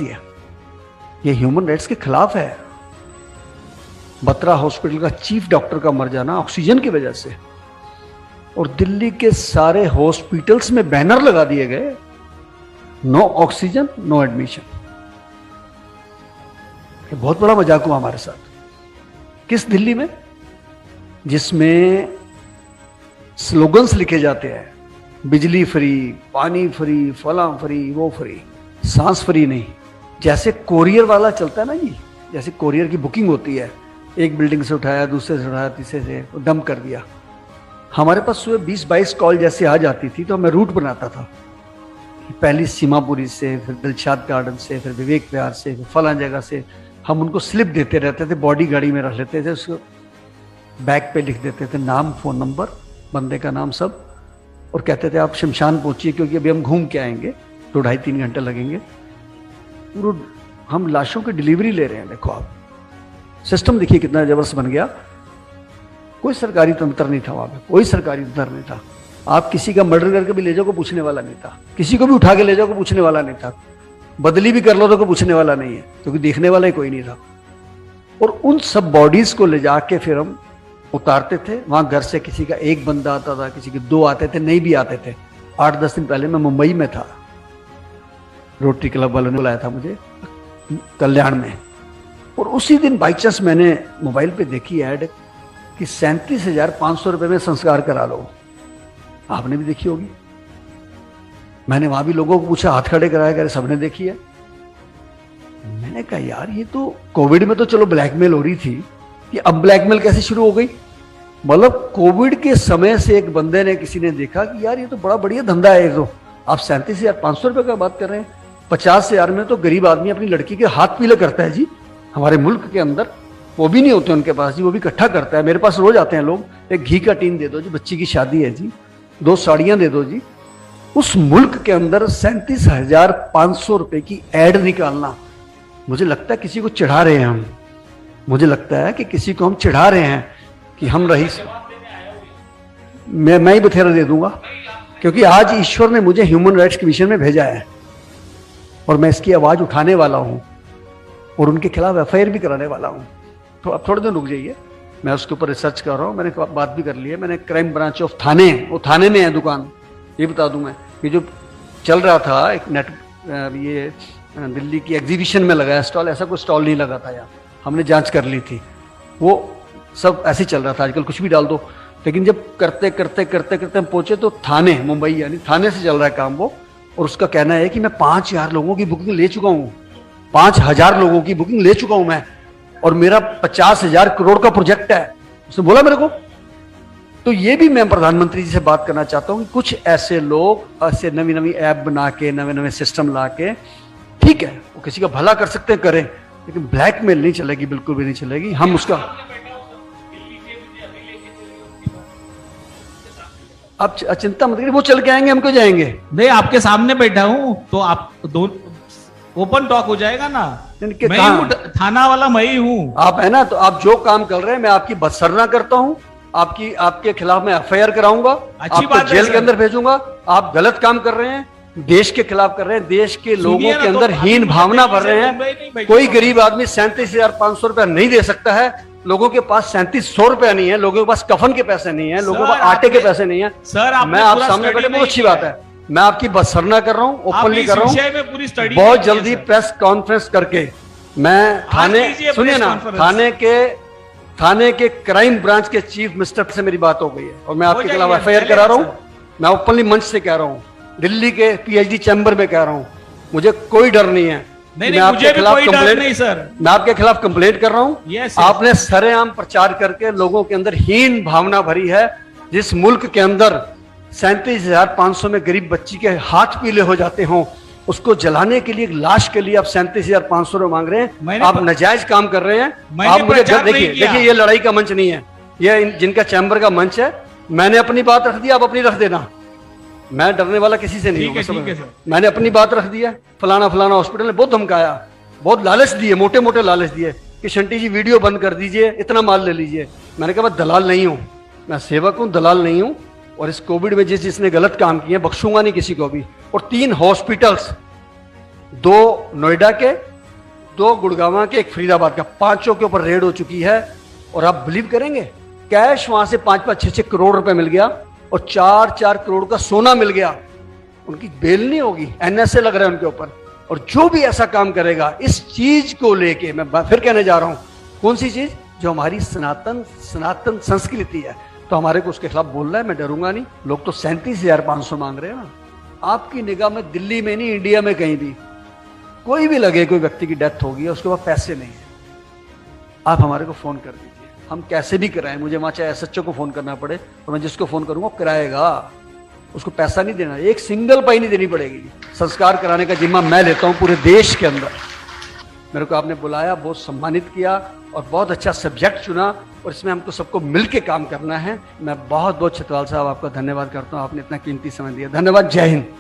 है, ये human rights के खिलाफ है। बत्रा हॉस्पिटल का चीफ डॉक्टर का मर जाना ऑक्सीजन की वजह से, और दिल्ली के सारे हॉस्पिटल्स में बैनर लगा दिए गए, नो ऑक्सीजन नो एडमिशन। ये बहुत बड़ा मजाक हुआ हमारे साथ। किस दिल्ली में जिसमें स्लोगन्स लिखे जाते हैं, बिजली फ्री, पानी फ्री, फला फ्री, वो फ्री, सांस फ्री नहीं। जैसे कोरियर वाला चलता है ना जी, जैसे कोरियर की बुकिंग होती है, एक बिल्डिंग से उठाया, दूसरे से उठाया, तीसरे से डंप कर दिया। हमारे पास सुबह 20-22 कॉल जैसे आ जाती थी तो मैं रूट बनाता था, पहली सीमापुरी से, फिर दिलशाद गार्डन से, फिर विवेक विहार से, फिर फला जगह से। हम उनको स्लिप देते रहते थे, बॉडी गाड़ी में रख लेते थे, उसको बैग पे लिख देते थे, नाम, फोन नंबर, बंदे का नाम सब, और कहते थे आप शमशान पहुंचिए क्योंकि अभी हम घूम के आएंगे, 2-2.5-3 घंटे लगेंगे। हम लाशों की डिलीवरी ले रहे हैं। देखो आप सिस्टम देखिए कितना जबरदस्त बन गया। कोई सरकारी तंत्र नहीं था वहां पे, कोई सरकारी तंत्र नहीं था। आप किसी का मर्डर करके भी ले जाओ को पूछने वाला नहीं था, किसी को भी उठा के ले जाओ को पूछने वाला नहीं था, बदली भी कर लो तो कोई पूछने वाला नहीं है, क्योंकि देखने वाला ही कोई नहीं था। और उन सब बॉडीज को ले जाके फिर हम उतारते थे। वहां घर से किसी का एक बंदा आता था, किसी के 2 आते थे, नहीं भी आते थे। 8-10 दिन पहले मैं मुंबई में था, रोटरी क्लब वालों ने बुलाया था मुझे कल्याण में, और उसी दिन बाई चांस मैंने मोबाइल पे देखी ऐड कि 37,500 रुपए में संस्कार करा लो। आपने भी देखी होगी। मैंने वहां भी लोगों को पूछा, हाथ खड़े कराया करे, सबने देखी है। मैंने कहा यार ये तो कोविड में तो चलो ब्लैकमेल हो रही थी, कि अब ब्लैकमेल कैसे शुरू हो गई। मतलब कोविड के समय से एक बंदे ने, किसी ने देखा कि यार ये तो बड़ा बढ़िया धंधा है। तो आप 37,500 रुपए का बात कर रहे हैं, 50,000 में तो गरीब आदमी अपनी लड़की के हाथ पीले करता है जी। हमारे मुल्क के अंदर वो भी नहीं होते उनके पास जी, वो भी इकट्ठा करता है। मेरे पास रोज आते हैं लोग, एक घी का टीन दे दो जी, बच्ची की शादी है जी, 2 साड़ियां दे दो जी। उस मुल्क के अंदर 37,500 रुपए की एड निकालना, मुझे लगता है किसी को चढ़ा रहे हैं हम। मुझे लगता है कि किसी को हम चढ़ा रहे हैं कि हम रईस, मैं ही बथेरा दे दूंगा, क्योंकि आज ईश्वर ने मुझे ह्यूमन राइट्स के विषय में भेजा है और मैं इसकी आवाज उठाने वाला हूं और उनके खिलाफ एफआईआर भी कराने वाला हूं। तो अब थोड़े दिन रुक जाइए, मैं उसके ऊपर रिसर्च कर रहा हूं। मैंने बात भी कर ली है, मैंने क्राइम ब्रांच ऑफ थाने, वो थाने में है दुकान, ये बता दूं मैं। ये जो चल रहा था एक नेट, ये दिल्ली की एग्जीबिशन में लगाया स्टॉल, ऐसा कोई स्टॉल नहीं लगा था यार, हमने जांच कर ली थी। वो सब ऐसे ही चल रहा था, आजकल कुछ भी डाल दो। लेकिन जब करते करते करते करते हम पहुंचे तो थाने, मुंबई, यानी थाने से चल रहा है काम वो, और उसका कहना है कि मैं 5,000 लोगों की बुकिंग ले चुका हूं, 5,000 लोगों की बुकिंग ले चुका हूं मैं, और मेरा 50,000 करोड़ का प्रोजेक्ट है, उसने बोला मेरे को। तो ये भी मैं प्रधानमंत्री जी से बात करना चाहता हूं कि कुछ ऐसे लोग ऐसे नवी नवी ऐप बना के, नवे नवे सिस्टम ला के, ठीक है वो किसी का भला कर सकते हैं, करें, लेकिन ब्लैकमेल नहीं चलेगी, बिल्कुल भी नहीं चलेगी। हम उसका अब चिंता मत करिए, वो चल के आएंगे, हम क्यों जाएंगे। नहीं, आपके सामने बैठा हूं तो आप दो ओपन टॉक हो जाएगा ना। मैं हूं, थाना वाला मैं ही हूं। आप है ना, तो आप जो काम कर रहे हैं मैं आपकी बदसरना करता हूं, आपके खिलाफ मैं एफआईआर कराऊंगा, आपको जेल के अंदर भेजूंगा। आप गलत काम कर रहे हैं, देश के खिलाफ कर रहे हैं, देश के लोगों के अंदर हीन भावना भर रहे हैं। कोई गरीब आदमी 37,500 रुपया नहीं दे सकता है, लोगों के पास 3700 रुपया नहीं है, लोगों के पास कफन के पैसे नहीं है, लोगों के पास आटे के पैसे नहीं है। सर, मैं आप सामने बैठे, बहुत अच्छी बात है, मैं आपकी बदसरना कर रहा हूँ, ओपनली कर रहा हूँ। बहुत जल्दी प्रेस कॉन्फ्रेंस करके मैं थाने, सुनिए ना, थाने के क्राइम ब्रांच के चीफ मिनिस्टर से मेरी बात हो गई है और मैं आपके खिलाफ एफआईआर करा रहा हूँ। मैं ओपनली मंच से कह रहा हूँ, दिल्ली के पीएचडी चैम्बर में कह रहा हूँ, मुझे कोई डर नहीं है। मैं आपके खिलाफ कंप्लेंट, मैं आपके खिलाफ कंप्लेंट कर रहा हूँ। आपने सरेआम प्रचार करके लोगों के अंदर हीन भावना भरी है। जिस मुल्क के अंदर 37,500 में गरीब बच्ची के हाथ पीले हो जाते हों, उसको जलाने के लिए, लाश के लिए आप 37,500 रुपए मांग रहे हैं। आप नाजायज काम कर रहे हैं। आप मुझे देखिए, ये लड़ाई का मंच नहीं है, ये जिनका चैम्बर का मंच है। मैंने अपनी बात रख दी, आप अपनी रख देना। मैं डरने वाला किसी से नहीं हूं। मैंने अपनी बात रख दी है। फलाना फलाना हॉस्पिटल ने बहुत धमकाया, बहुत लालच दिए, मोटे मोटे लालच दिए कि शंटी जी वीडियो बंद कर दीजिए, इतना माल ले लीजिए। मैंने कहा मैं दलाल नहीं हूं, मैं सेवक हूं, दलाल नहीं हूं। और इस कोविड में जिसने गलत काम किए बख्शूंगा नहीं किसी को भी। और 3 हॉस्पिटल्स 2 नोएडा के, 2 गुड़गांव के, एक फरीदाबाद का, 5 के ऊपर रेड हो चुकी है। और आप बिलीव करेंगे, कैश वहां से 5-5, 6-6 करोड़ रुपए मिल गया और 4-4 करोड़ का सोना मिल गया। उनकी बेल नहीं होगी, एनएसए लग रहा है उनके ऊपर। और जो भी ऐसा काम करेगा इस चीज को लेके, मैं फिर कहने जा रहा हूं, कौन सी चीज? जो हमारी सनातन संस्कृति है, तो हमारे को उसके खिलाफ बोलना है। मैं डरूंगा नहीं। लोग तो 37,500 मांग रहे हैं ना। आपकी निगाह में दिल्ली में नहीं, इंडिया में कहीं भी कोई भी लगे कोई व्यक्ति की डेथ होगी, उसके पास पैसे नहीं है, आप हमारे को फोन कर दीजिए, हम कैसे भी कराएं। मुझे वहां चाहे एसएचओ को फोन करना पड़े, और मैं जिसको फोन करूंगा वो कराएगा। उसको पैसा नहीं देना, एक सिंगल पाई नहीं देनी पड़ेगी। संस्कार कराने का जिम्मा मैं लेता हूं पूरे देश के अंदर। मेरे को आपने बुलाया, बहुत सम्मानित किया और बहुत अच्छा सब्जेक्ट चुना, और इसमें हमको सबको मिलके काम करना है। मैं बहुत बहुत छतवाल साहब आपका धन्यवाद करता हूं, आपने इतना कीमती समय दिया। धन्यवाद। जय हिंद।